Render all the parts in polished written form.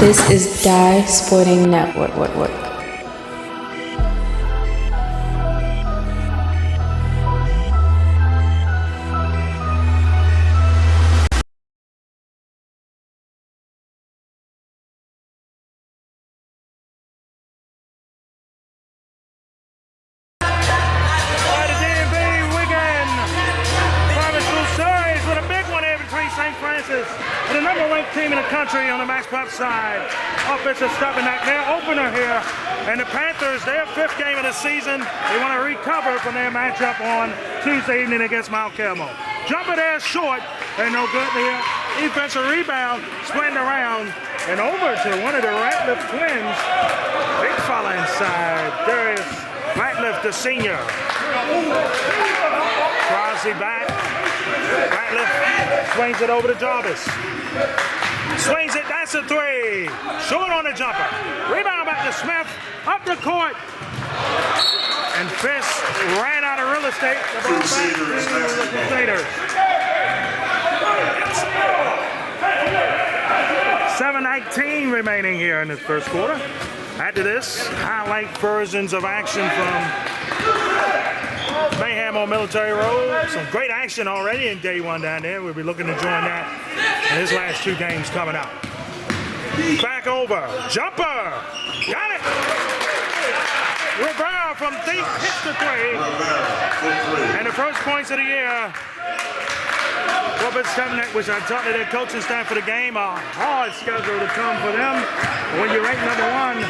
This is Die Sporting Network. And the number-ranked team in the country on the Max Pop side. Archbishop Stepinac, their opener here. And the Panthers, their 5th game of the season. They want to recover from their matchup on Tuesday evening against Mount Carmel. Jumper there short, and no good there. Defensive rebound, sprinting around, and over to one of the Ratliff twins. Big fella inside. Darius Ratliff, the senior. Crosby back. Ratliff swings it over to Jarvis. Swings it, that's a 3. Short on the jumper. Rebound back to Smith. Up the court. And Fisk ran out of real estate. The ball back to the Crusaders. 7:19 remaining here in the first quarter. After this, highlight versions of action from Mayhem on Military Road. Some great action already in day 1 down there. We'll be looking to join that in his last 2 games coming up. Back over. Jumper. Got it. Rivera from deep hits the 3. And the first points of the year. Robert Stepinac, which I talked to their coaching staff for the game, a hard schedule to come for them. When you're ranked number 1 in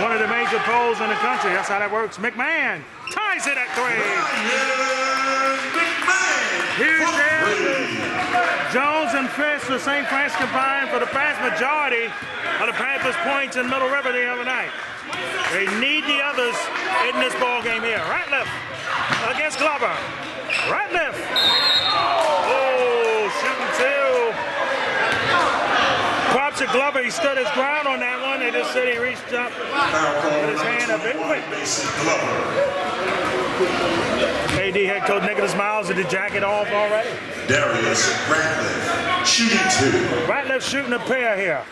one of the major polls in the country, that's how that works. McMahon ties it at 3. Huge there. Jones and Fisk, the St. Francis combined for the vast majority of the Panthers' points in Middle River the other night. They need the others in this ball game here. Ratliff against Glover. Ratliff. Oh, shooting 2. Props to Glover. He stood his ground on that one. They just said he reached up with his hand a bit quick. AD head coach Nicholas Miles with the jacket off already. Darius Ratliff shooting 2. Ratliff shooting a pair here.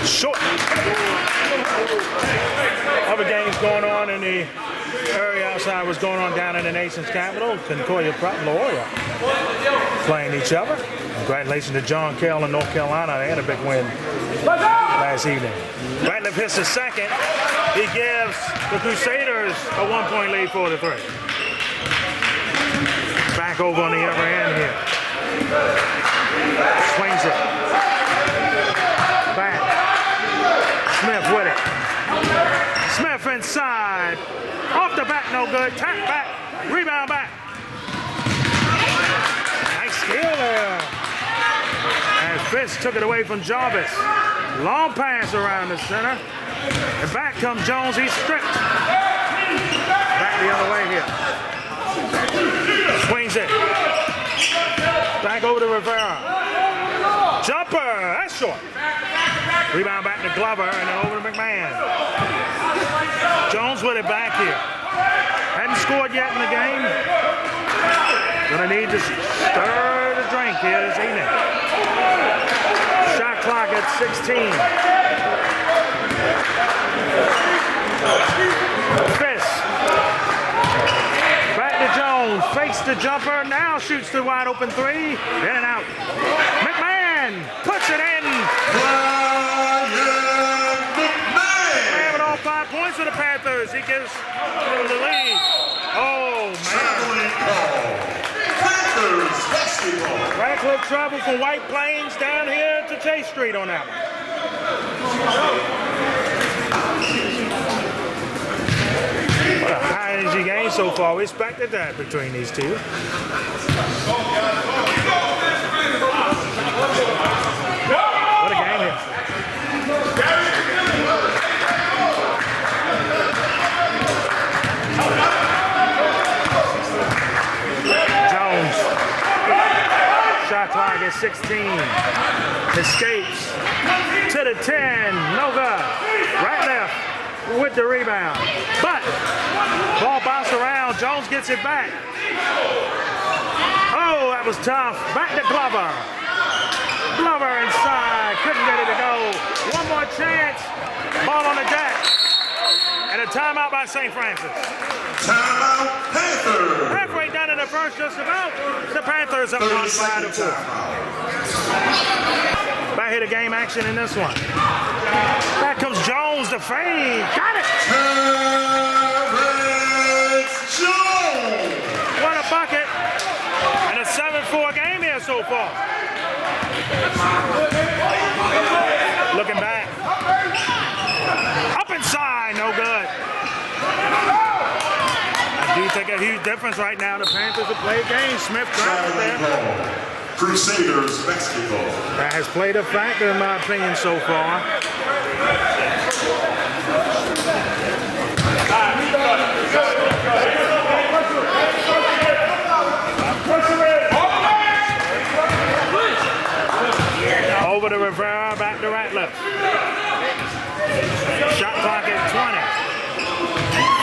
Short. Other games going on in the area outside was going on down in the nation's capital. Concordia Prep and La Jolla playing each other. Congratulations to John Kell in North Carolina. They had a big win last evening. Ratliff hits the second. He gives the Crusaders a 1-point lead for the 3. Back over on the other end here. Swings it. Back. Smith with it. Smith inside. Off the back, no good. Tap back. Rebound back. Nice steal there. And Fisk took it away from Jarvis. Long pass around the center. And back comes Jones. He's stripped. Back the other way here. Swings it. Back over to Rivera. Jumper. That's short. Rebound back to Glover and then over to McMahon. Jones with it back here. Hadn't scored yet in the game. Gonna need to stir the drink here this evening. Shot clock at 16. Fisk. Back to Jones. Fakes the jumper. Now shoots the wide open 3. In and out. McMahon puts it in. Having all 5 points for the Panthers. He gives them the lead. Oh, man. Panthers basketball. Radcliffe traveled from White Plains down here to Chase Street on that one. What a high energy game so far. We expected that between these two. What a game here. Jones. Shot clock at 16. Escapes to the 10. No good. Ratliff with the rebound. But ball bounced around. ball. Jones gets it back. Oh, that was tough. Back to Glover. Glover inside. Couldn't get it to go. One more chance. Ball on the deck. And a timeout by St. Francis. Timeout, Panthers. Halfway done in the first, just about. The Panthers up 1-4. Back here to game action in this one. Back comes Jones to fade. Got it. Demarus Jones. What a bucket. And a 7-4 game here so far. Looking back. Up inside, no good. I do think a huge difference right now. The Panthers have played games. Smith travels there. Crusaders basketball. That has played a factor in my opinion so far. Over to Rivera, back to Ratliff. Shot clock at 20.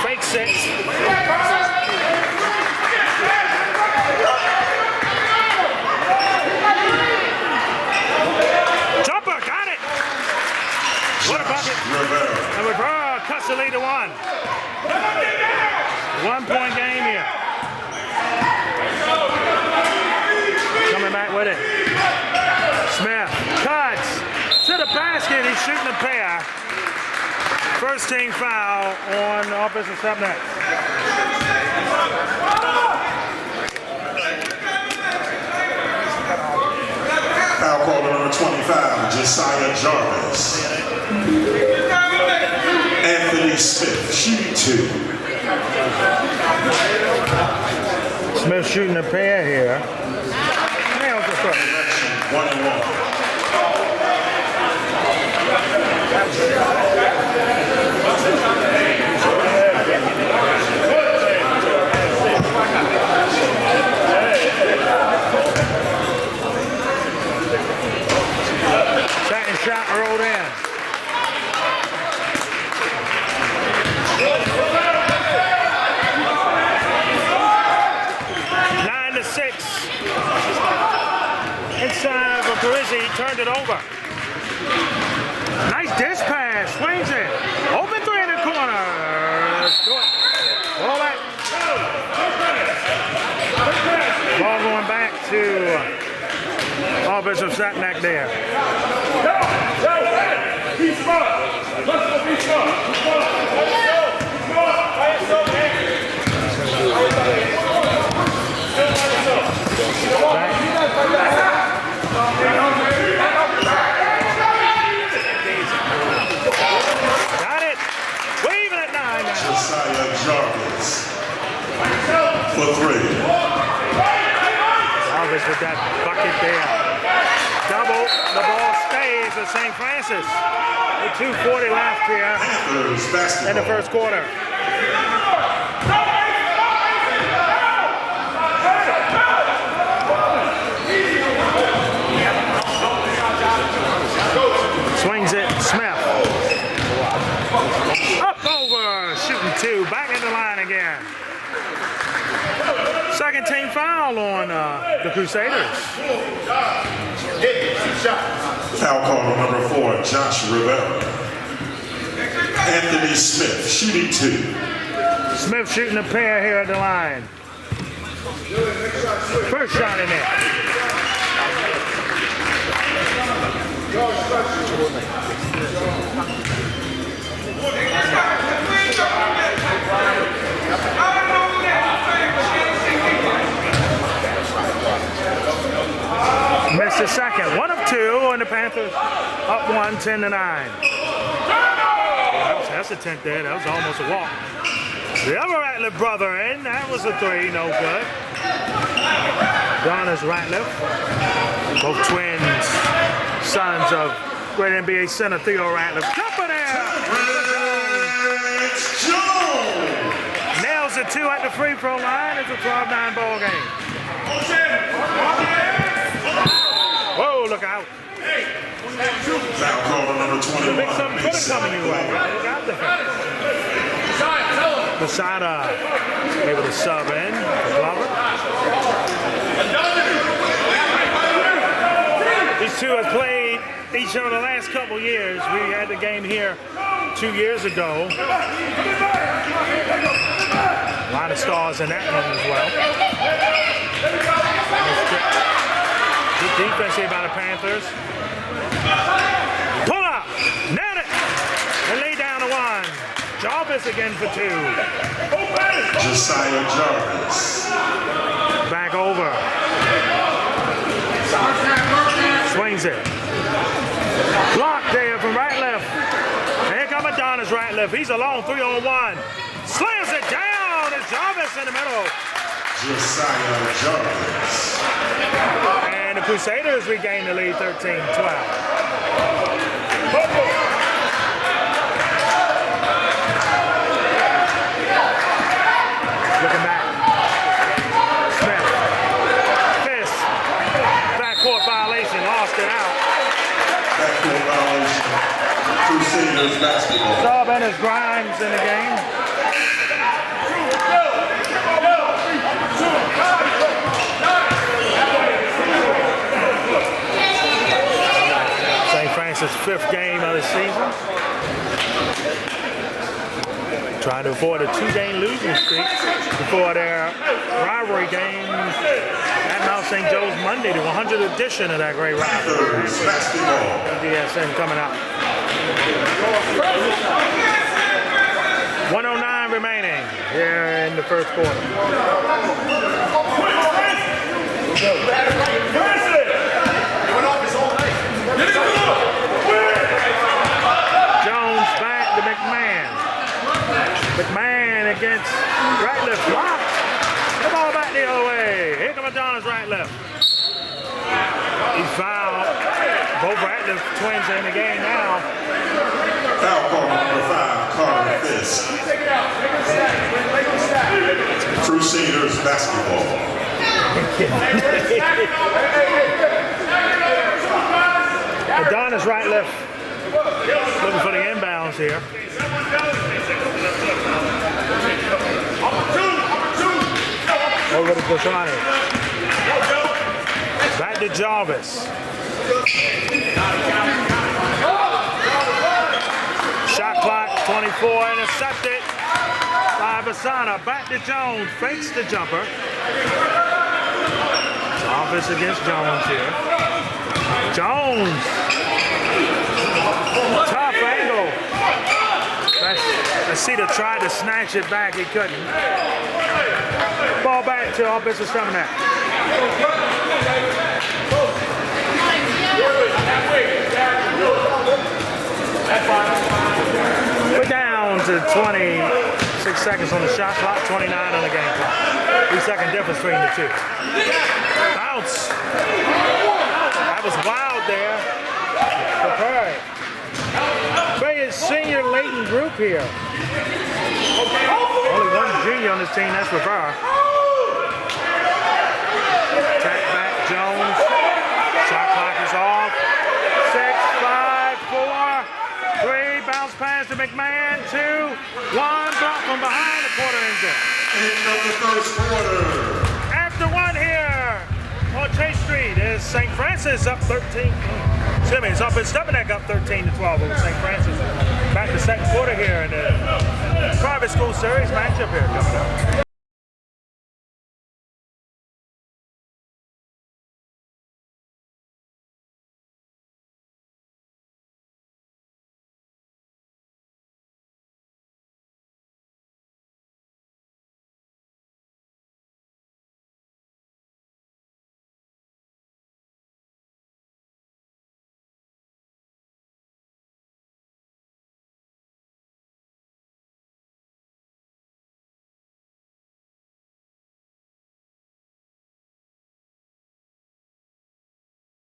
Fake 6. Jumper, got it. What a bucket. And Rivera cuts the lead to 1. 1-point game here. Coming back with it. Smith cuts to the basket. He's shooting a pair. First team foul on offensive Stepinac. Foul call to number 25, Josiah Jarvis. Anthony Smith, shooting 2. Smith shooting a pair here. 1-1. Second shot rolled in. Inside for Carizzi, turned it over. Nice dish pass, swings it. Open 3 in the corner. Ball back. Ball going back to Archbishop Stepinac there. Got it. Waving at 9 now. Josiah Jarvis for 3. Jarvis with that bucket there. Double. The ball stays at St. Francis. With 2:40 left here in the first quarter. Swings it, Smith. Up over, shooting 2, back in the line again. Second team foul on the Crusaders. Foul call on number 4, Josh Rivera. Anthony Smith, shooting 2. Smith shooting a pair here at the line. First shot in there. Missed the second. 1 of 2, and the Panthers up 1, 10-9. That was hesitant there. That was almost a walk. The other Ratliff brother in. That was a 3. No good. Donna's Ratliff. Both twins. Sons of great NBA center Theo Ratliff. Jumper there! Nails it 2 at the free throw line. It's a 12-9 ball game. Whoa, look out. Foul call to number 21. Big something could have coming your way. Look out there. Masada able to sub in for Glover. These two have played each other the last couple years. We had the game here 2 years ago. A lot of stars in that one as well. Good defense here by the Panthers. Pull up, nailed it, and lay down to one. Jarvis again for two. Josiah Jarvis. Back over. Swings it. Block there from right left. Here comes Adonis right left. He's alone, 3-on-1. Slams it down. It's Jarvis in the middle. Josiah Jarvis. And the Crusaders regain the lead, 13-12. Looking back. Smith. Fist. Backcourt violation. Lost it out. Backcourt violation. Crusaders basketball. Sub Ennis Grimes in the game. St. Francis' 5th game of the season. Trying to avoid a 2-game losing streak before their rivalry game at Mount St. Joe's Monday, the 100th edition of that great rivalry. DSN coming out. 109 remaining here in the first quarter. Jones back to McMahon. McMahon against right left block. The ball back the other way. Here comes Adonis right left. He fouled. Both right left twins in the game now. Foul call number 5, Carter Fisk. Crusaders basketball. Adonis right left. Looking for the inbounds here. Over to Bushani. Back to Jarvis. Shot clock, 24, intercepted by Basana. Back to Jones, fakes the jumper. Jarvis against Jones here. Jones. Tough angle. Cedar tried to snatch it back, he couldn't. Ball back to Archbishop Stepinac. We're down to 26 seconds on the shot clock, 29 on the game clock. 3-second difference between the two. Bounce. That was wild there. Prepare. Very senior latent group here. Only one junior on this team, that's Rivera. Attack back, Jones. Shot clock is off. 6, 5, 4, 3. Bounce pass to McMahon. 2, 1. Block from behind the quarter ends it. End of the first quarter. After one here on Chase Street is St. Francis up 13. Excuse me, it's up in Stepinac up 13-12 over St. Francis. Back to second quarter here in the private school series matchup here coming up.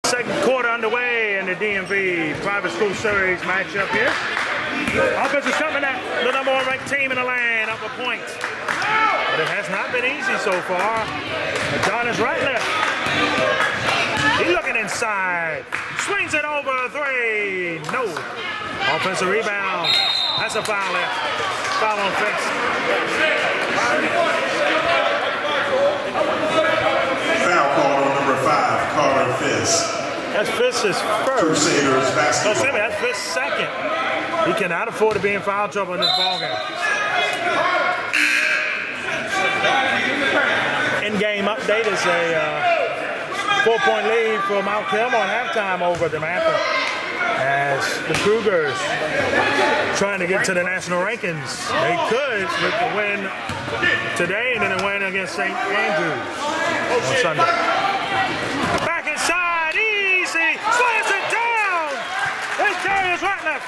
Second quarter underway in the DMV private school series matchup here. Offensive Stepinac, the number 1 ranked team in the land, up a point. But it has not been easy so far. Adonis right left. He's looking inside. Swings it over 3. No. Offensive rebound. That's a foul there. Foul on Fix. That's Fisk's first. Crusaders So basketball. excuse me, that's Fisk's second. He cannot afford to be in foul trouble in this ballgame. In-game update is a 4-point lead for Mount Carmel at halftime over the Panthers. As the Cougars trying to get to the national rankings. They could with the win today and then a win against St. Andrews on Sunday. Back inside, easy, slams it down. They carry his right left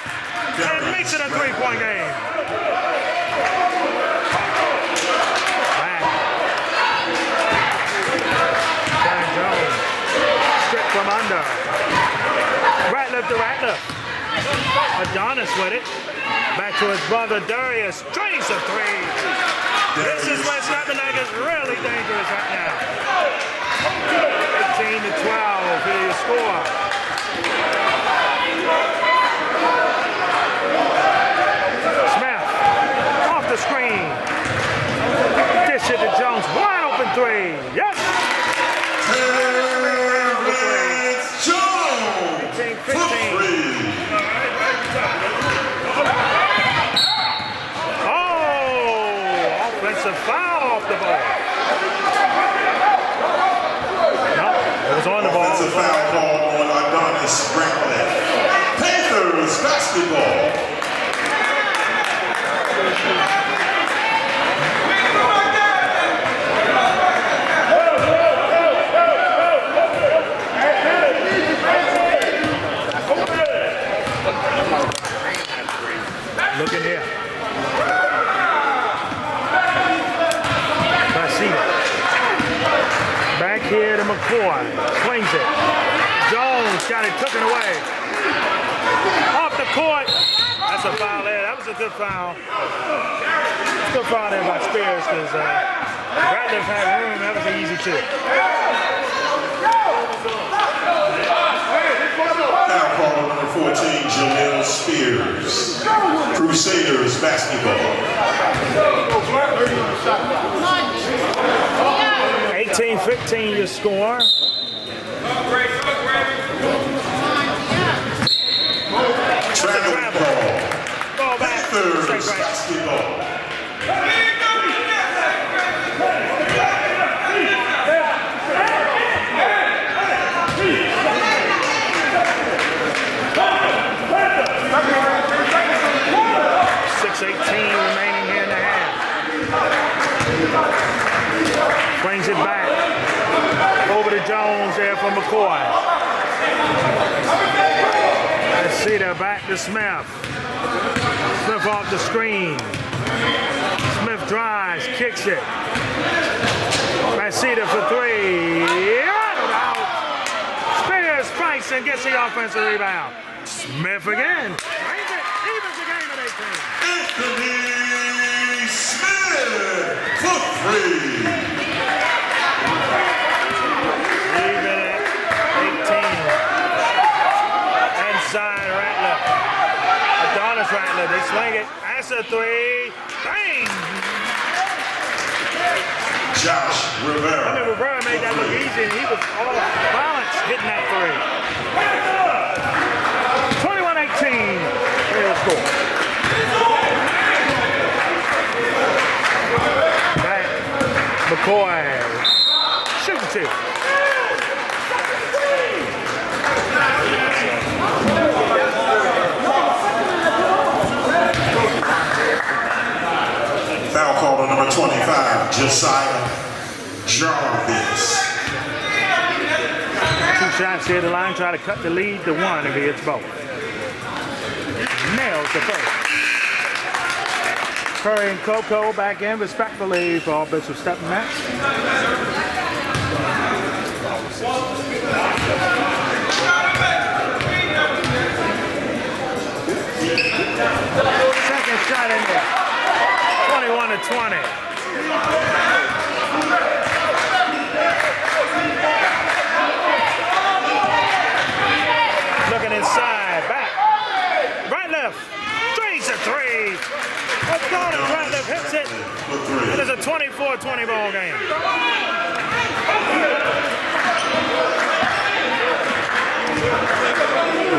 and makes it a 3-point game. Back. Darren Jones, stripped from under. Ratliff to Ratliff. Adonis with it. Back to his brother Darius. Drains the three. This is when Stepinac is really dangerous right now. 18-12 for your score. Smith off the screen. Dish it to Jones. Wide open three. Yes. Jones. 15. Oh, offensive foul off the ball. No, it was on the ball. Offensive foul call on Adonis Ratliff. Panthers basketball. Looking here. Back here to McCoy. Swings it. Jones got it, took it away. Off the court. That's a foul there. That was a good foul. Good foul there by Spears because Ratliff had room. That was an easy two. Foul call on number 14, Jaleel Spears. Crusaders basketball. 18-15 your score. Travel ball. Ball back. Panthers basketball. Remaining here in the half. Brings it back. Over to Jones there for McCoy. Let's see there, back to Smith. Smith off the screen. Smith drives, kicks it. Masita for three. Out. Spears fights and gets the offensive rebound. Smith again. Brings it. Evens the game at 18. Anthony Smith for three. Even at 18. Inside Ratliff. Adonis Ratliff. They swing it. That's a three. Bang! Josh Rivera. I mean, Rivera made that look easy, and he was all balance hitting that three. 21-18. Here's the score. Back. McCoy. Shooting two. Foul call on number 25, Josiah Jarvis. 2 shots here at the line, try to cut the lead to 1 if he hits both. Nails the first. Curry and Coco back in respectfully for Archbishop Stepinac. Second shot in there. 21-20. Looking inside, back. Right left. Drains a three. Right left hits it. It is a 24-20 ball game.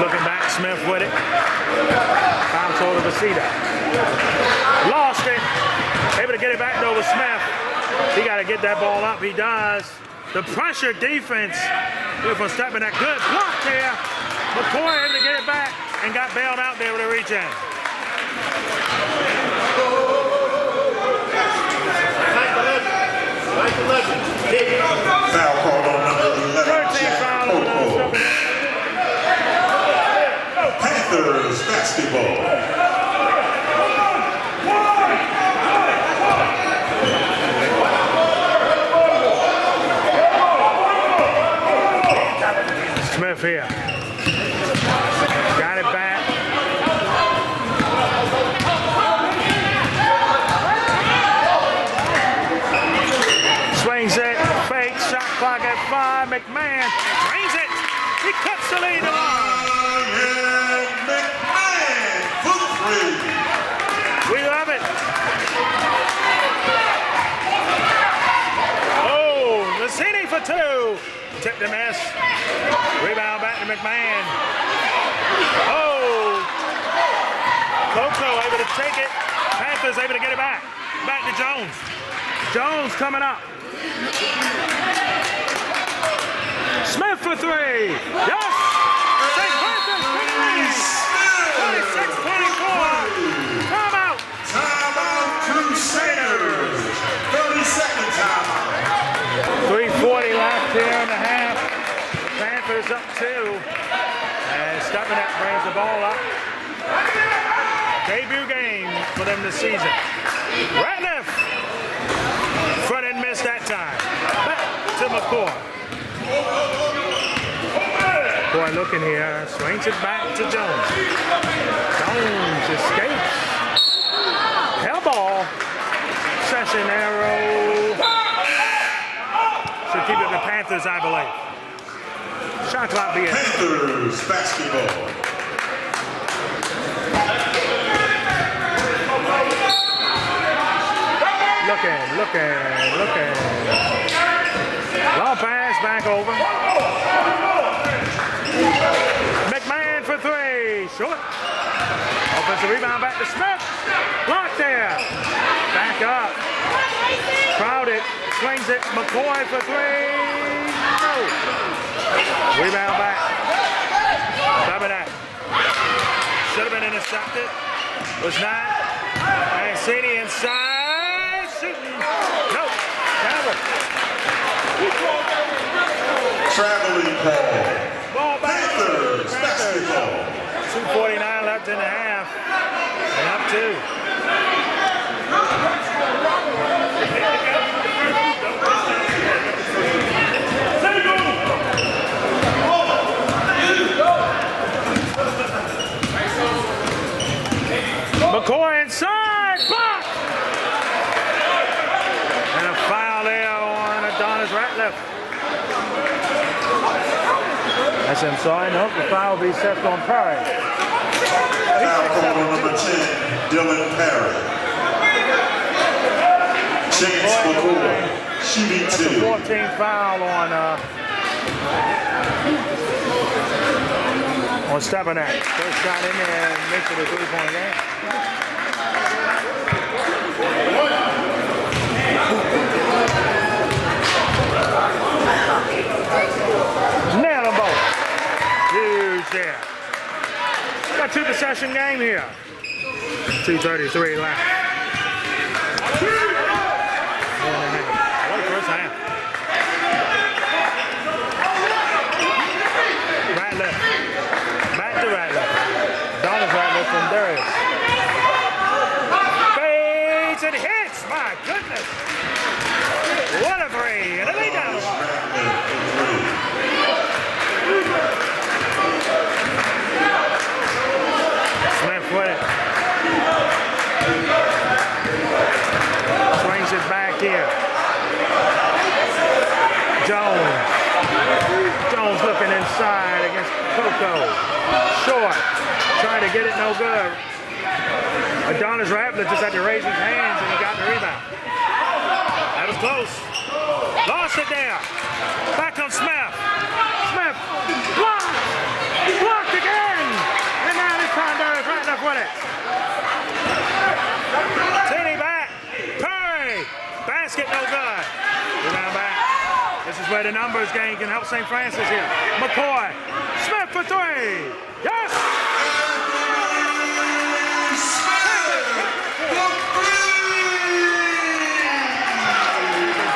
Looking back, Smith with it. Bounce over to Vasita. Lost it. Able to get it back though with Smith. He got to get that ball up. He does. The pressure defense here from Stepinac. Good block there. McCoy able to get it back and got bailed out there with a reach in. Foul called on number 11, 13 Jack foul on Coco. Panthers basketball. Smith here. Got it back. Swings it. Fake. Shot clock at 5. McMahon drains it. He cuts the lead along. McMahon for three. We love it. Oh, Mazzini for 2. Tipped to miss. Rebound back to McMahon. Oh! Coco able to take it. Panthers able to get it back. Back to Jones. Jones coming up. Smith for 3. Yes! St. Panthers finish. 26-24. Timeout. Timeout Crusaders. 30-second timeout. 3:40 left here in the half. Panthers up 2. And Stepinac brings the ball up. Debut game for them this season. Ratliff. Front end missed that time. Back to McCoy. Boy looking here. Swings it back to Jones. Jones escapes. Hell ball. Session arrow. Should keep it the Panthers, I believe. Shot clock begins. Panthers basketball. Looking. Long pass back over. McMahon for 3. Short. Offensive rebound back to Smith. Block there. Back up. Crowded. Swings it. McCoy for 3. No. Rebound back. Stepinac. Should have been intercepted. Was not. Mancini inside. Shooting. No. Travel. Traveling ball. Ball back. Panthers basketball. 2:49 left in the half. And up 2. McCoy inside, block! And a foul there on Adonis Ratliff. That's him, sorry, nope, the foul will be set on Perry. Foul called on number 10, Dylan Perry. Chance McCoy, shooting That's 2. a 14 foul on Stepinac. First shot in there and makes it a 3-point game. Nail them both. Huge there. Got 2 possession game here. 2:33 left. What a first half. Ratliff. Back to Ratliff. Donald Ratliff from Demarus. Fades and hits. My goodness. What a 3. And a lead down the line. Smith with it. Swings it back here. Jones looking inside against Coco. Short. Trying to get it, no good. Adonis Ratliff just had to raise his hands and he got the rebound. That was close. Lost it there. Back on Smith. Smith. Block. but the numbers game can help St. Francis here. McCoy, Smith for three. Yes!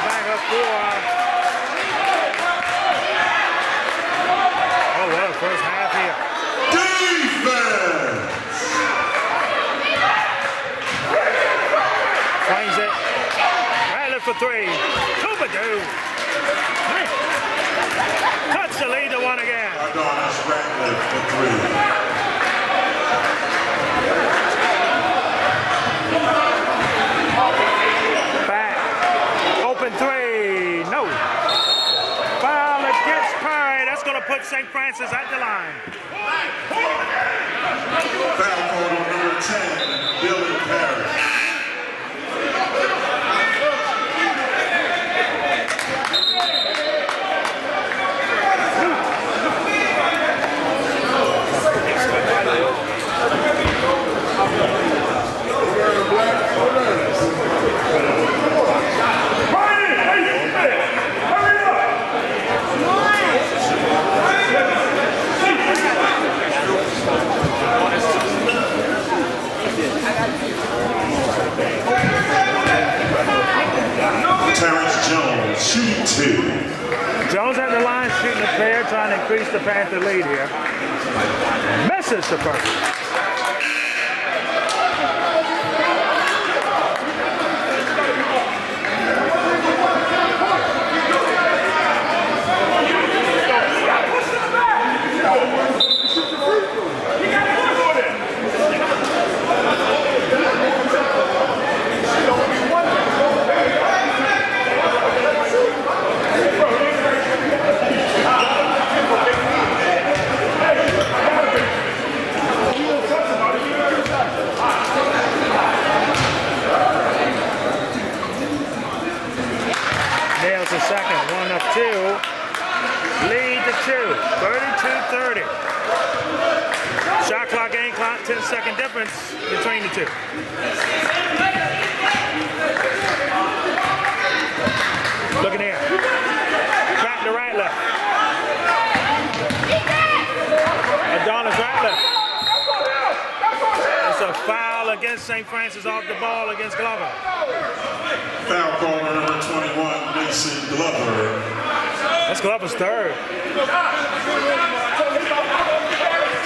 Back up four. Oh, what a first half here. Defense! Swings it. Ratliff for three. Kubadoo. Cuts the lead to one again. Demarus Ratliff for three. Back. Open three. No. Foul against Perry. That's going to put St. Francis at the line. Foul called on number 10, Billy Perry. Shooting two. Jones at the line shooting a pair, trying to increase the Panther lead here. Misses the first. Nails the second, 1 of 2. Lead to 2, 32-30. Shot clock, game clock, 10-second difference between the two. Looking here. Back to Ratliff. Adonis Ratliff. It's a foul against St. Francis off the ball against Glover. Foul call on number 21, Mason Glover. That's Glover's third.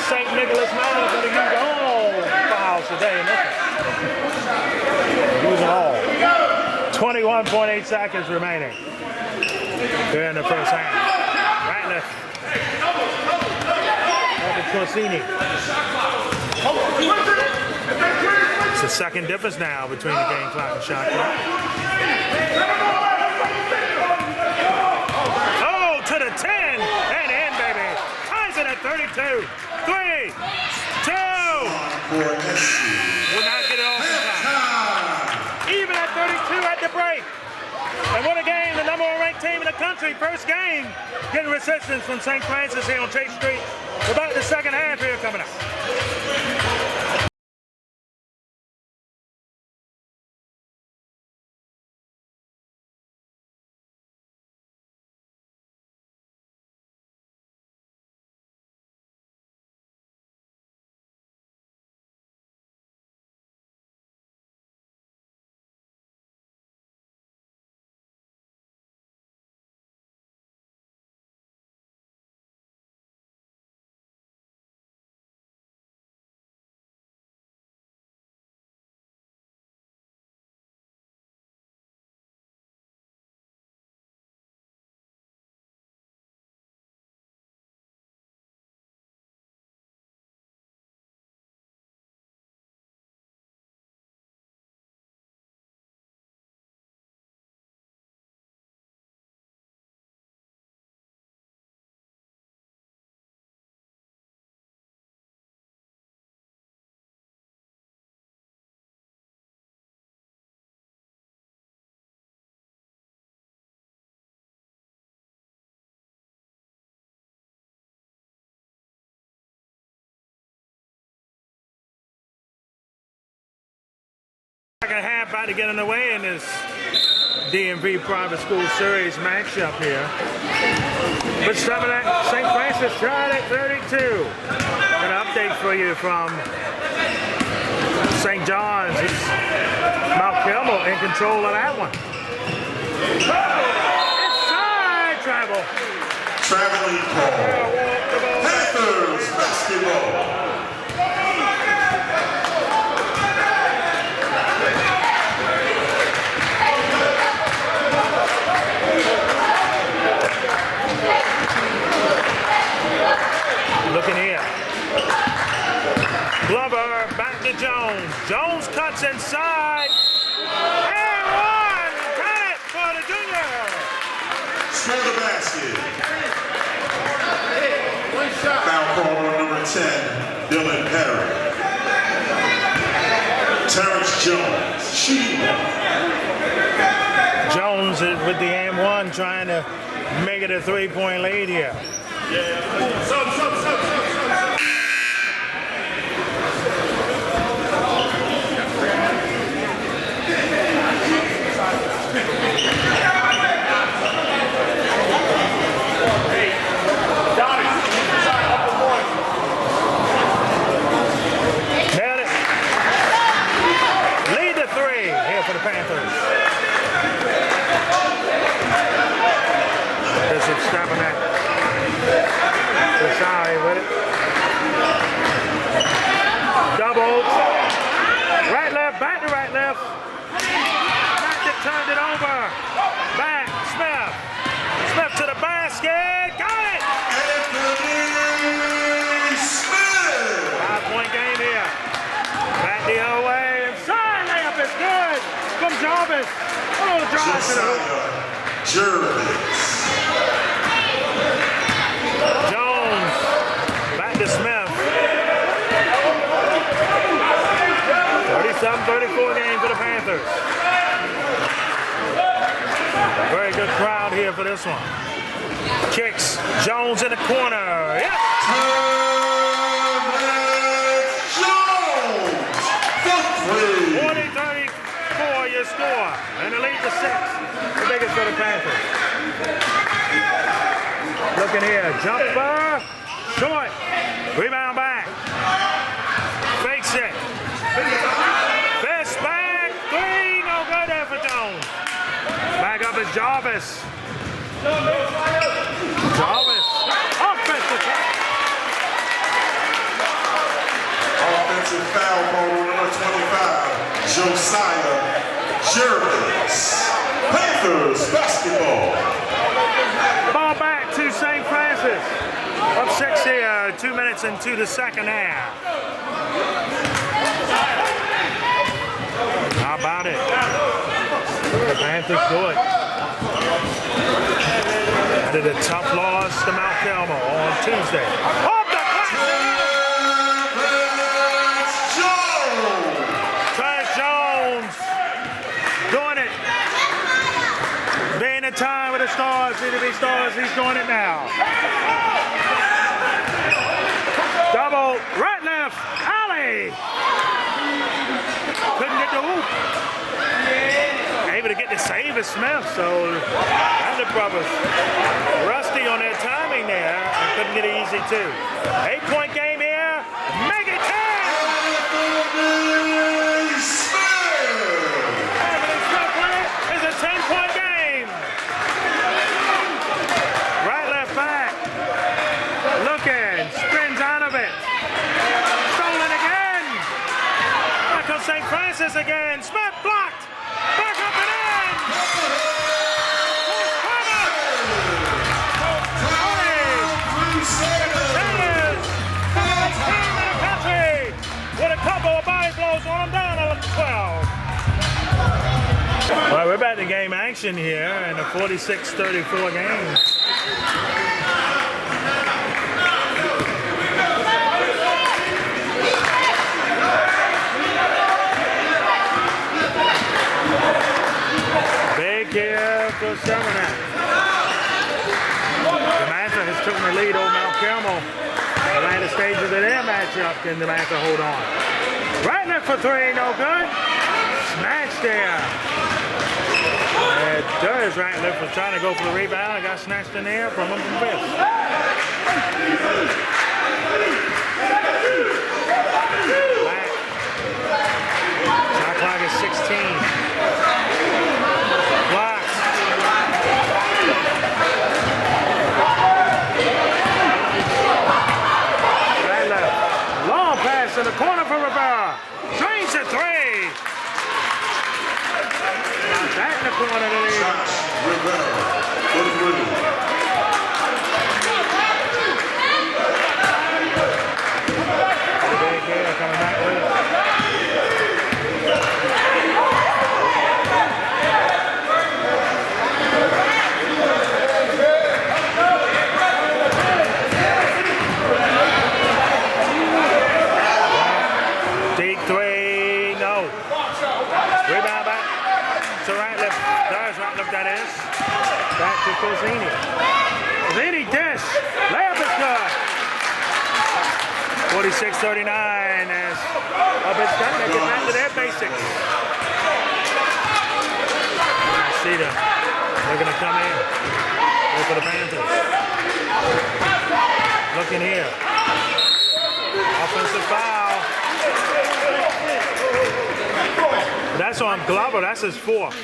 St. Nicholas Miles going to use all fouls today. Using all. 21.8 seconds remaining here in the first half. Ratliff. Corsini. It's the second difference now between the game clock and shot clock. Oh, to the 10 and in, baby. Ties it at 32. 3, 2. Will not get it off the top. Even at 32 at the break. And what a game, the number 1 ranked team in the country. First game, getting resistance from St. Francis here on Chase Street. About the second half here coming up. Second half about to get underway in this DMV Private School Series matchup here. But Stepinac, St. Francis tied at 32. An update for you from St. John's. It's Malcolm in control of that one. Inside travel. Traveling call. Panthers basketball. Looking here. Glover back to Jones. Jones cuts inside. And one. Got it for the junior. Score the basket. Foul call on number 10, Dylan Perry. Terrence Jones, shooting. Jones with the and one trying to make it a three-point lead here. Nailed it. Lead to three here for the Panthers. Archbishop Stepinac. Sorry with it. Double. Right left, back to right left. Knocked it, turned it over. Back, Smith. Smith to the basket. Got it! Anthony Smith. 5-point game here. Back the other way. Inside layup is good. From Jarvis. A little drive to the hoop. Jarvis. Jones. Back to Smith. 37-34 game for the Panthers. Very good crowd here for this one. Kicks. Jones in the corner. Yep. Jones. 40-34 your score. And the lead to 6. The biggest for the Panthers. Looking here. Jumper. Short. Rebound back. Fakes it. Fist back. Three. No good there for Jones. Back up is Jarvis. Jarvis. Offensive foul. Offensive foul call on number 25, Josiah Jarvis. Panthers basketball. Ball back to St. Francis. Up 6 here, 2 minutes into the second half. How about it? The Panthers do it. Added a tough loss to Mount Carmel on Tuesday. Off the glass! Jones doing it. Being a time with the Stars, need to be Stars, he's doing it now. Double, right, left, alley. Couldn't get the hoop. Able to get the save as Smith, so the brothers rusty on their timing there and couldn't get an easy 2. 8-point game here. Make it 10! Anthony Smith. It's a 10-point game. Right, left, back. Looking, spins out of it. Stolen again. Back comes St. Francis again. Smith blocked. Back up and in. With a couple of body blows on them down on 12. Well, we're back to game action here in a 46-34 game. Big here for Stepinac. Demarus has taken the lead over Mount Carmel. The latter stages of their matchup, can Demarus hold on? Right left for 3, no good. Smash there. Darius Ratliff was trying to go for the rebound and got snatched in the air from him from Fist. Back. Shot clock is 16. Block. Ratliff. Long pass in the corner for Rivera. Drains a three. Back in the corner to lead. Rivera for the blue. Coming back with it. Deep three, no. Rebound back to Ratliff. There's Ratliff, that is. Back to Cosini. Cosini dish. Layup is good. 46-39 as it's done. They get back to their basics. Cedar looking to come in. Look for the Panthers. Looking here. Offensive foul. That's on Glover. That's his fourth.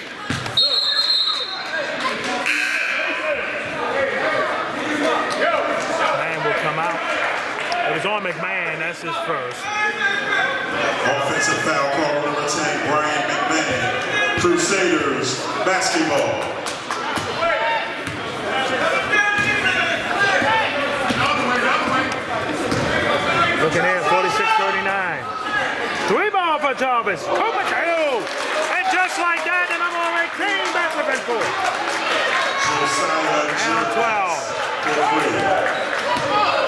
Man will come out. It was on McMahon, that's his first. Offensive foul call number 10, Brian McMahon. Crusaders basketball. Looking in, 46-39. Three ball for Jarvis. Cooper two. And just like that, the number 18 back with it four. And 12.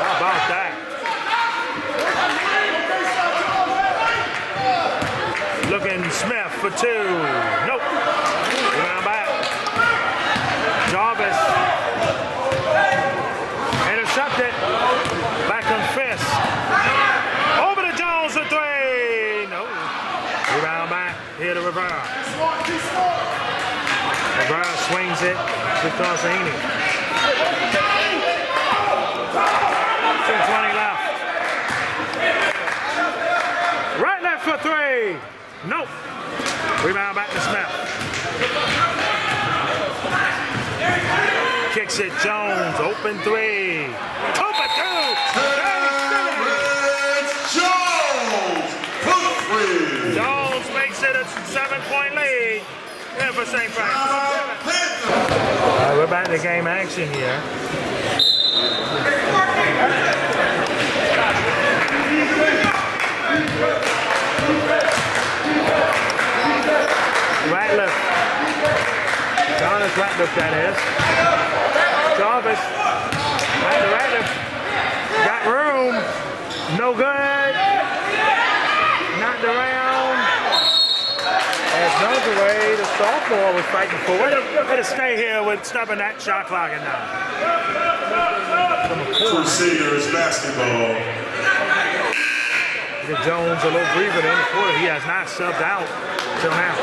How about that? Looking Smith for two. Nope. Rebound back. Jarvis. Intercepted. Back on Fist. Over to Jones for three. No. Rebound back. Here to Rivera. Rivera swings it to Cosini. 2:20 left. Right left for three. Nope. Rebound back to Smith. Kicks it, Jones. Open three. Open two. Jones makes it a 7-point lead. And for St. Francis. All right, we're back to game action here. Ratliff. Jonas Ratliff, that is. Jarvis. Ratliff. Got room. No good. Knocked around. As Noseaway, the sophomore, was fighting for it. Better stay here with Stepinac shot clock and now. Crusaders basketball. Get Jones a little breather in the quarter. He has not subbed out till now.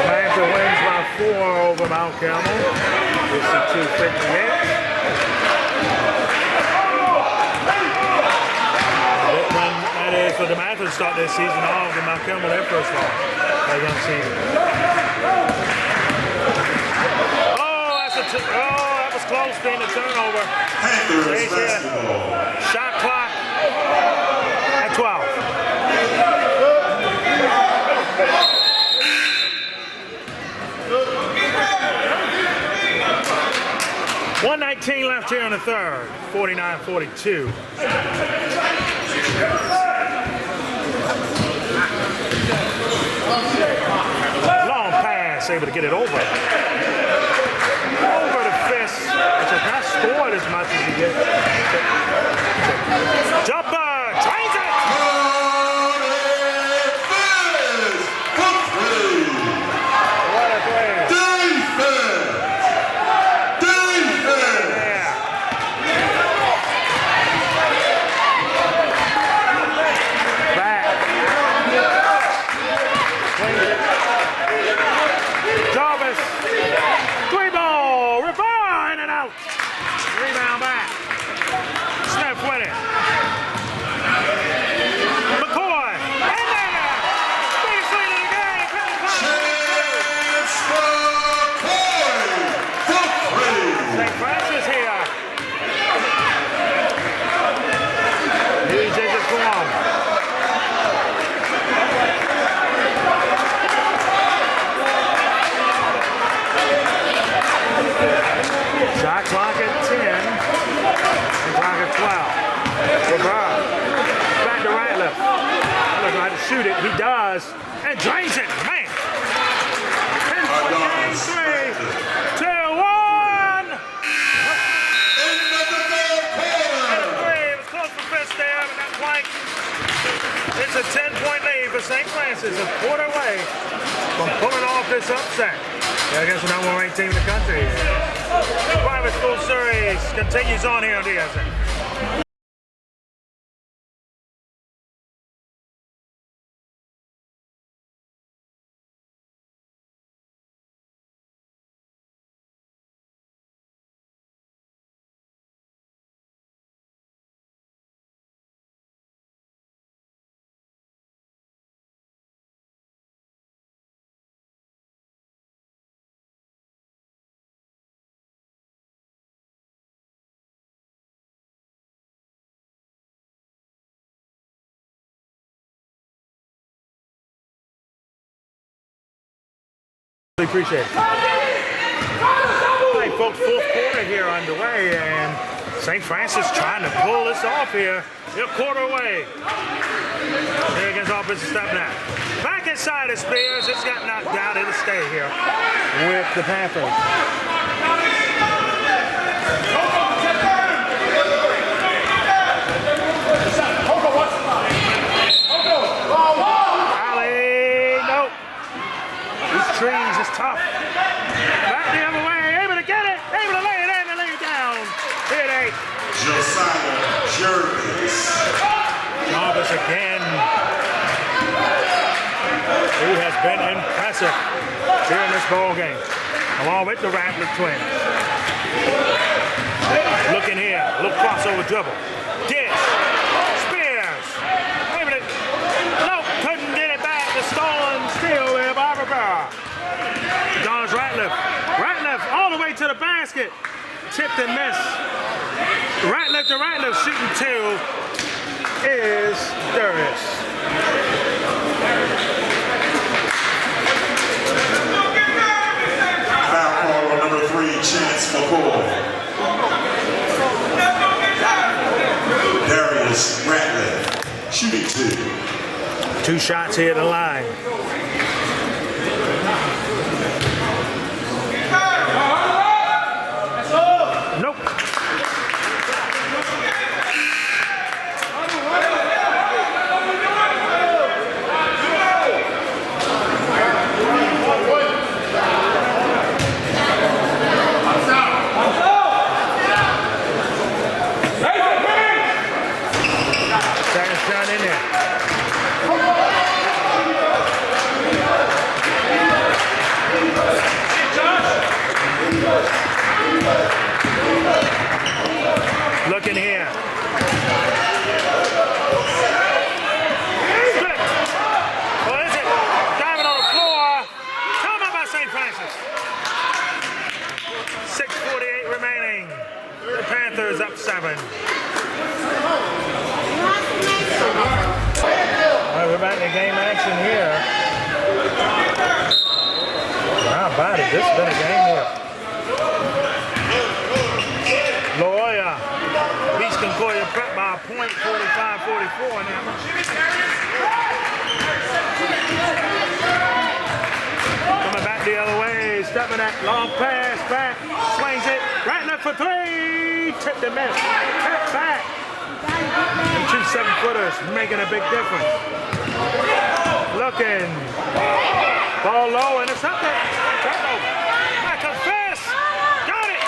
Panther wins by 4 over Mount Carmel. 52-58. For the Panthers start their season off, and Mount Carmel their first loss as young season. That was close being a turnover. Panthers basketball. Shot clock at 12. .119 left here in the third. 49-42. Long pass, able to get it over. Over the Fist, which has not scored as much as he gets. Jumper, drains it! does, and drains it. Man. 10-point game, 3, 2, 1. It was close for fist there, but that plank. It's a 10-point lead for St. Francis, a quarter away from pulling off this upset. Yeah, I guess the number 1 ranked team in the country. Private school series continues on here on DSN. Appreciate it. All right, folks, fourth quarter here underway, and St. Francis trying to pull this off here. They're a quarter away. Here against Archbishop Stepinac. Back inside of Spears. It's got knocked down. It'll stay here with the Panthers. Trees is tough. Back the other way, able to get it, able to lay it in and lay it down. Hit 8. Josiah Jervis. Jarvis again. He has been impressive here in this ball game, along with the Rattler twins. Looking here, little crossover dribble. Dish. Spears. Able to, nope, couldn't get it back. The stolen steal there by Rivera. Don's Ratliff. Ratliff all the way to the basket. Tipped and missed. Ratliff to Ratliff shooting 2 is Demarus. Foul call on number 3, Chance McCoy. Darius Ratliff shooting 2. 2 shots here at the line. Nope. Second shot in there. Looking here. Split. What is it? Diving on the floor. Come on by St. Francis. 6:48 remaining. The Panthers up 7. All right, we're back in game action here. How about it? This has been a game here. Loyola beats Concordia Prep by a point, 45-44 now. Coming back the other way, Stepinac, long pass, back, swings it, right left for 3, tipped and missed, tap back. And 2 7-footers making a big difference. Looking, ball low, and it's up there. Turnover. I confess, got it.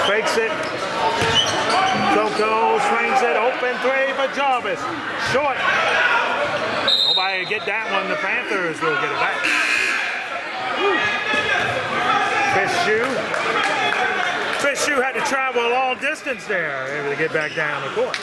Fakes it. Coco swings it. Open 3 for Jarvis. Short. Nobody get that one. The Panthers will get it back. Fish had to travel a long distance there, able to get back down the court.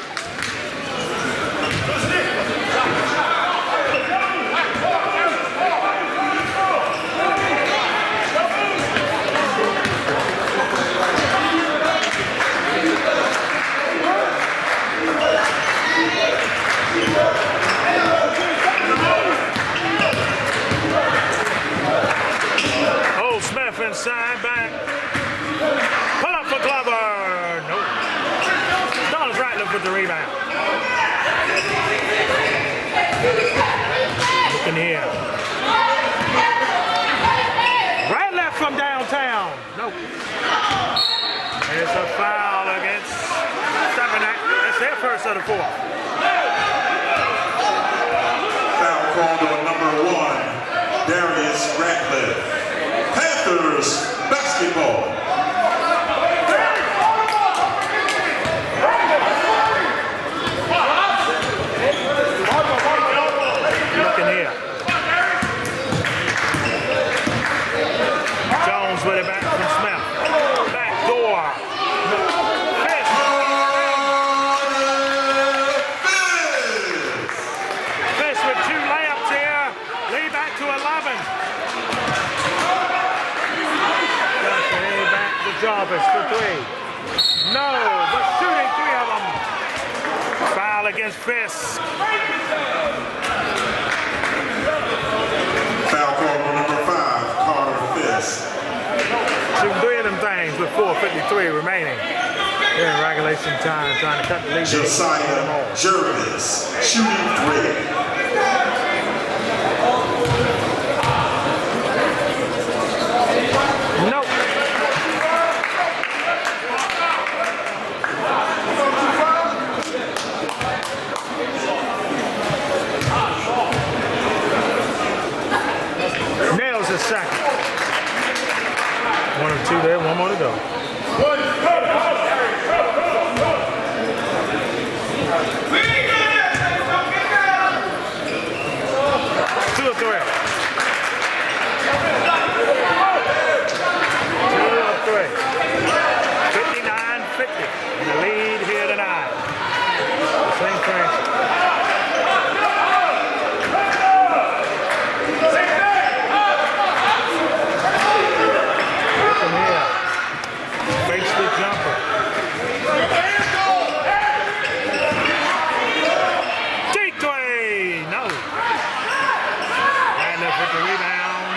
Old Smith inside back. rebound. Looking here. Right left from downtown. Nope. There's a foul against Stepinac. That's their first of the fourth. Foul called on number 1, Demarus Ratcliffe. Panthers basketball. Looking here. Jones with it back from Smith. Back door. Fisk with 2 layups here. Lead back to 11. Johnson back to Jarvis for 3. No, but shooting 3 of them. Foul against Fisk. Foul call on number 5, Carter Fisk. Shooting 3 of them things with 4:53 remaining. Here in regulation time, trying to cut the lead. Josiah Jervis, shooting 3. Nope. Nails his second. 1 or 2 there, 1 more to go. 2 or 3. 2 or 3. 59-50. The lead here tonight. St. Francis. From here. Fakes the jumper. Deep 3. No. Radcliffe with the rebound.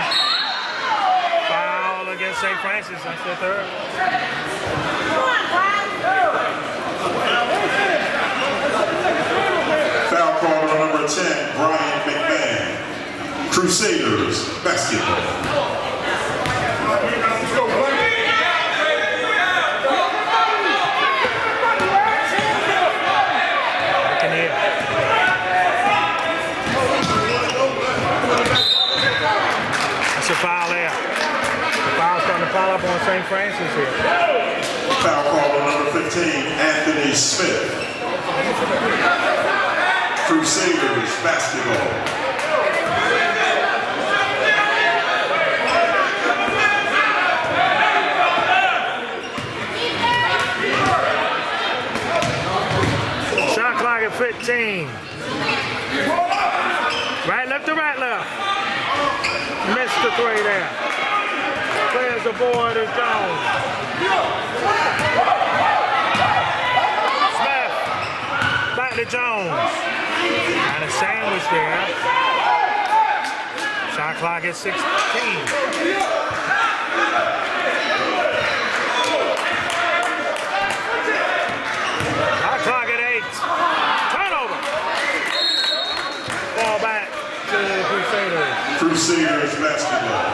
Foul against St. Francis. That's their third. Foul call on number 10, Brian McMahon. Crusaders basketball. Looking here. That's a foul there. The foul's starting to pile up on St. Francis here. Foul call on number 15, Anthony Smith. Crusaders basketball. Shot clock at 15. Right left to right left. Missed the 3 there. Clears the board is Jones. Smith. Back to Jones. And a sandwich there. Shot clock at 16. Shot clock at 8. Turnover. Ball back to the Crusaders. Crusaders basketball.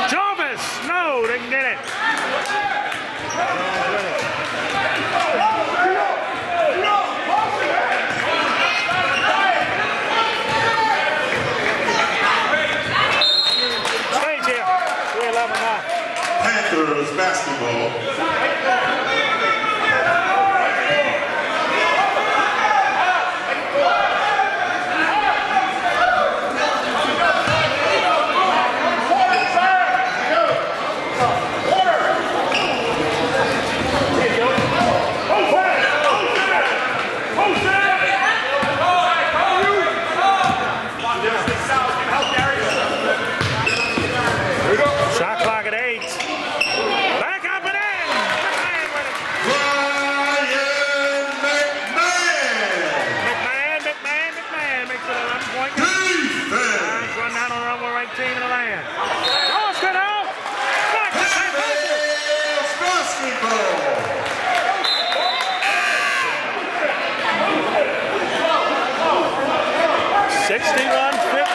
Jarvis, no, they can get it. Stage here, 3:11 now. Panthers basketball.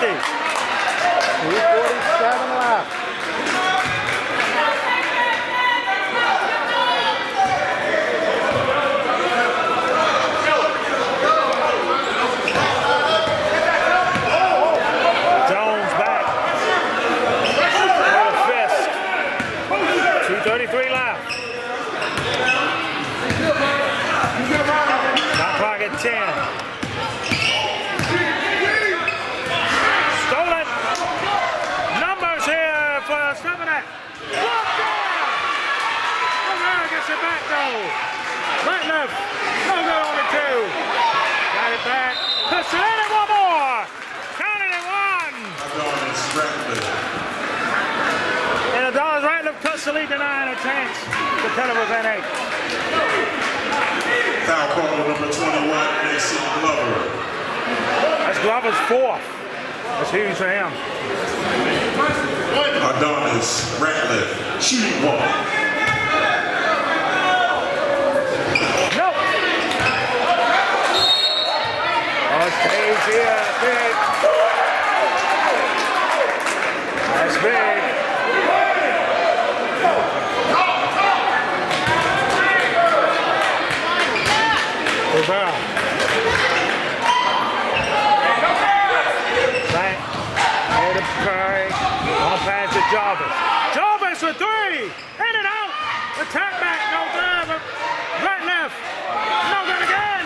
2:47 left. Jones back. With a fist. 2:33 left. Shot clock at 10. Stolen. Numbers here for Stepinac. Blocked down. O'Hara gets it back though. Right left. No good on the 2. Got it back. Crusaders one more. Counted it 1. And Adonis Ratliff cuts the lead to 9 a chance to tell it within 8. Foul call number 21, Mason Glover. That's Glover's 4th. That's huge for him. Adonis Ratliff, shooting 1. Nope. Oh, stays here. Big. That's big. O'Hara. Back. Head of Curry. On pass to Jarvis. Jarvis for 3. In and out. Attack back. No good. Right left. No good again.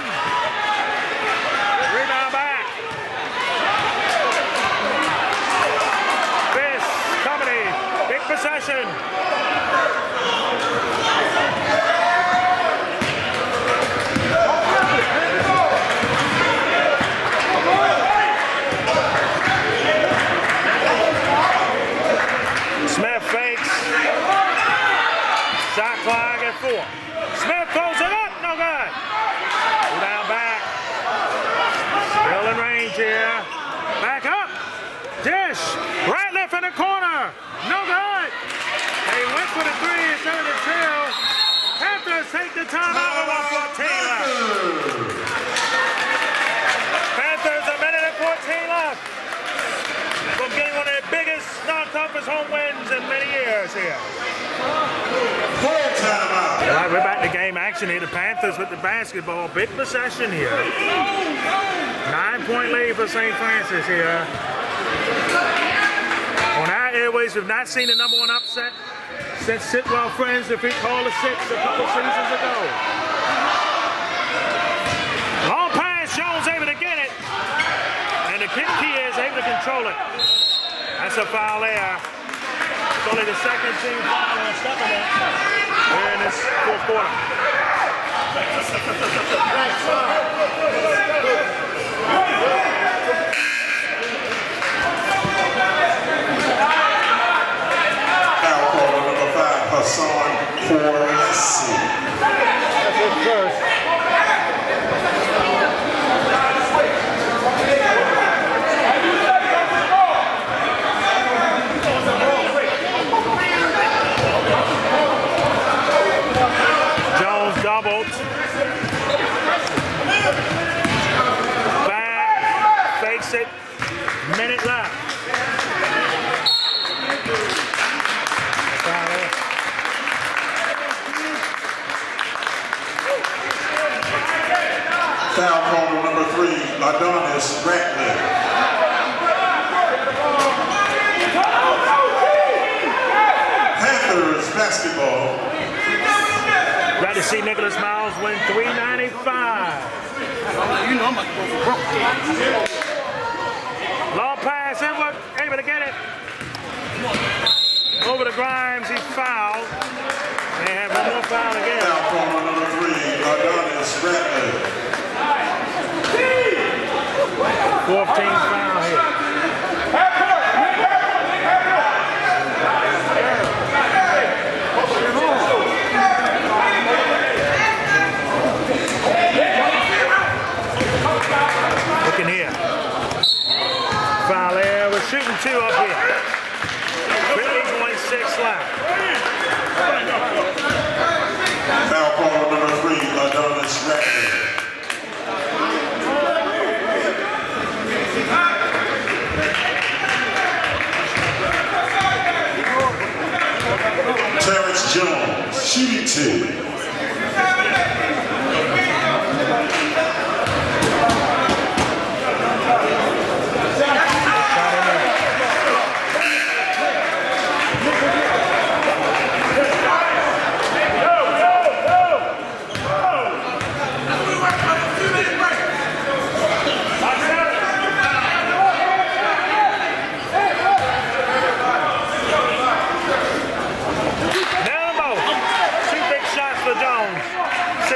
Rebound back. Fist. Company. Big possession. Smith fakes. Shot clock at 4. Smith throws it up. No good. Rebound back. Still in range here. Back up. Dish. Right left in the corner. No good. They went for the 3 instead of the 2. Panthers take the timeout with 1:14 left. Panthers a minute and 14 left. From getting one of the biggest non-conference home wins in many years here. All right, we're back to game action here. The Panthers with the basketball. Big possession here. 9-point lead for St. Francis here. On our airways, we've not seen the number 1 upset since Sitwell Friends defeat Call the 6 a couple seasons ago. Long pass, Jones able to get it. And the key is able to control it. That's a foul there. It's only the second team foul on Stepinac in this 4th quarter. Foul call number 5, Hassan Corsi. That's his first. Jones doubled. Back. Fakes it. Minute left. Foul call number 3, Adonis Ratliff. Panthers basketball. Glad to see Nicholas Miles win 395. You know I'm about to go for broke. Long pass, Edward able to get it. Over to Grimes, he fouled. They have one more foul again. Foul call number 3, Adonis Ratliff. 4th team foul here. Looking here. Foul there. We're shooting 2 up here. 50.6 left. Foul call number 3, Adonis Ratliff.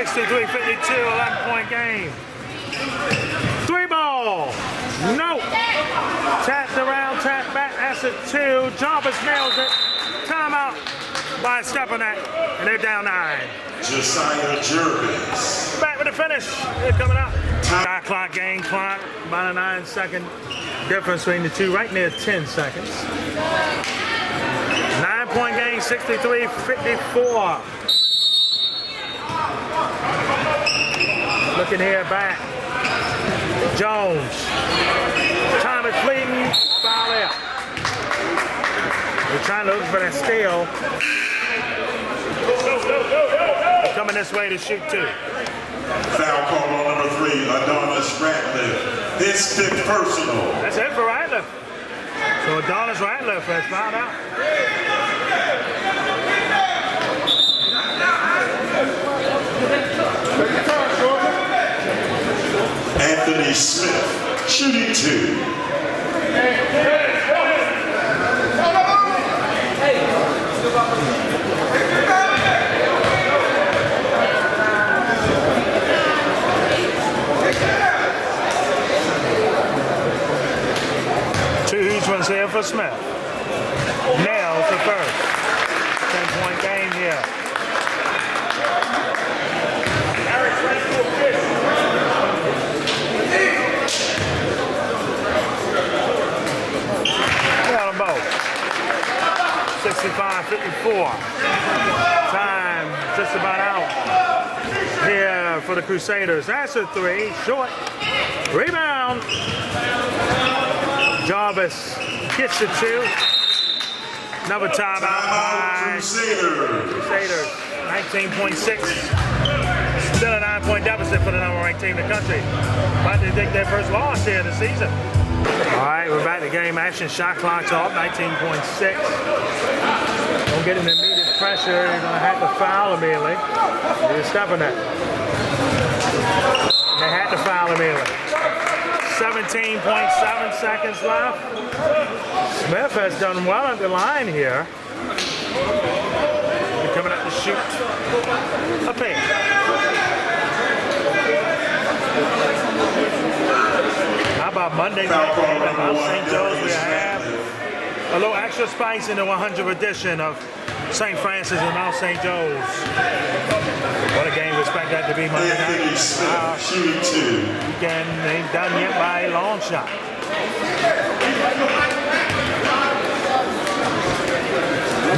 63-52, 11-point game. 3 ball. No. Tapped around, tapped back. That's a 2. Jarvis nails it. Timeout by Stepinac, and they're down 9. Josiah Jervis. Back with the finish. They're coming up. Shot clock, game clock. About a 9-second difference between the two, right near 10 seconds. 9-point game, 63-54. Looking here back. Jones. Time is fleeting. Foul there. They're trying to look for that steal. They're coming this way to shoot 2. Foul call on number 3, Adonis Ratliff. His 5th personal. That's it for Ratliff. So Adonis Ratliff has fouled out. Anthony Smith, shooting 2. Two huge ones here for Smith. Nails the first. 10-point game here. Got them both. 65-54. Time just about out here for the Crusaders. That's a 3. Short. Rebound. Jarvis gets the 2. Another timeout by Crusaders. 19.6. Still a 9-point deficit for the number 1 ranked team in the country. About to take their first loss here in the season. All right, we're back to game action. Shot clock's off, 19.6. Don't get an immediate pressure. You're going to have to foul immediately. You're stepping it. They had to foul immediately. 17.7 seconds left. Smith has done well at the line here. They're coming out to shoot a pick. How about Monday night game at Mount St. Joe's? We have a little extra spice in the 100th edition of St. Francis and Mount St. Joe's. What a game. We expect that to be Monday night. Shooting 2. Weekend ain't done yet by a long shot.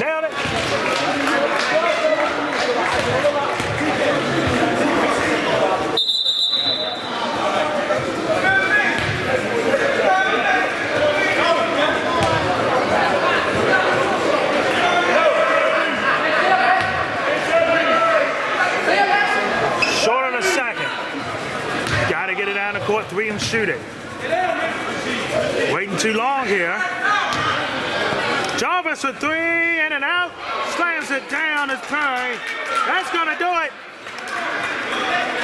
Nailed it. Court 3 and shoot it. Waiting too long here. Jarvis with 3 in and out. Slams it down as Perry. That's going to do it.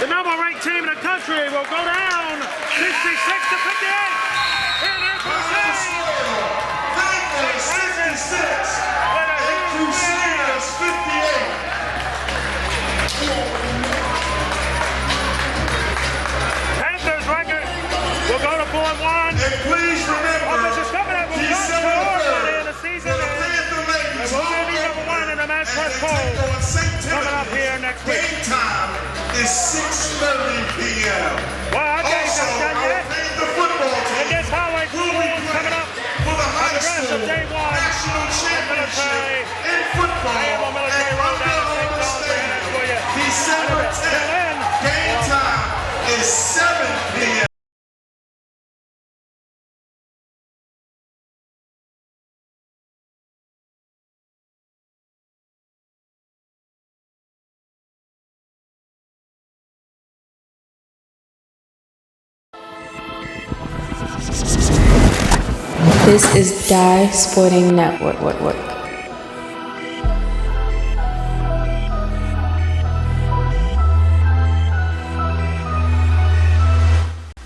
The number 1 ranked team in the country will go down 66-58. Here it is. Panthers 66 and Crusaders 58. We'll go to 4-1. And please remember, Archbishop Stepinac will come to Oregon in the season. And we'll be number 1 in the match press poll coming up here next week. Game time is 6:30 p.m. Well, our game's not done yet. The football team And this highlight coming up for the on the rest of day 1. national championship in football Miami Military Road down in St. Paul for you. December 10th. Game time is 7 p.m. This is Die Sporting Network.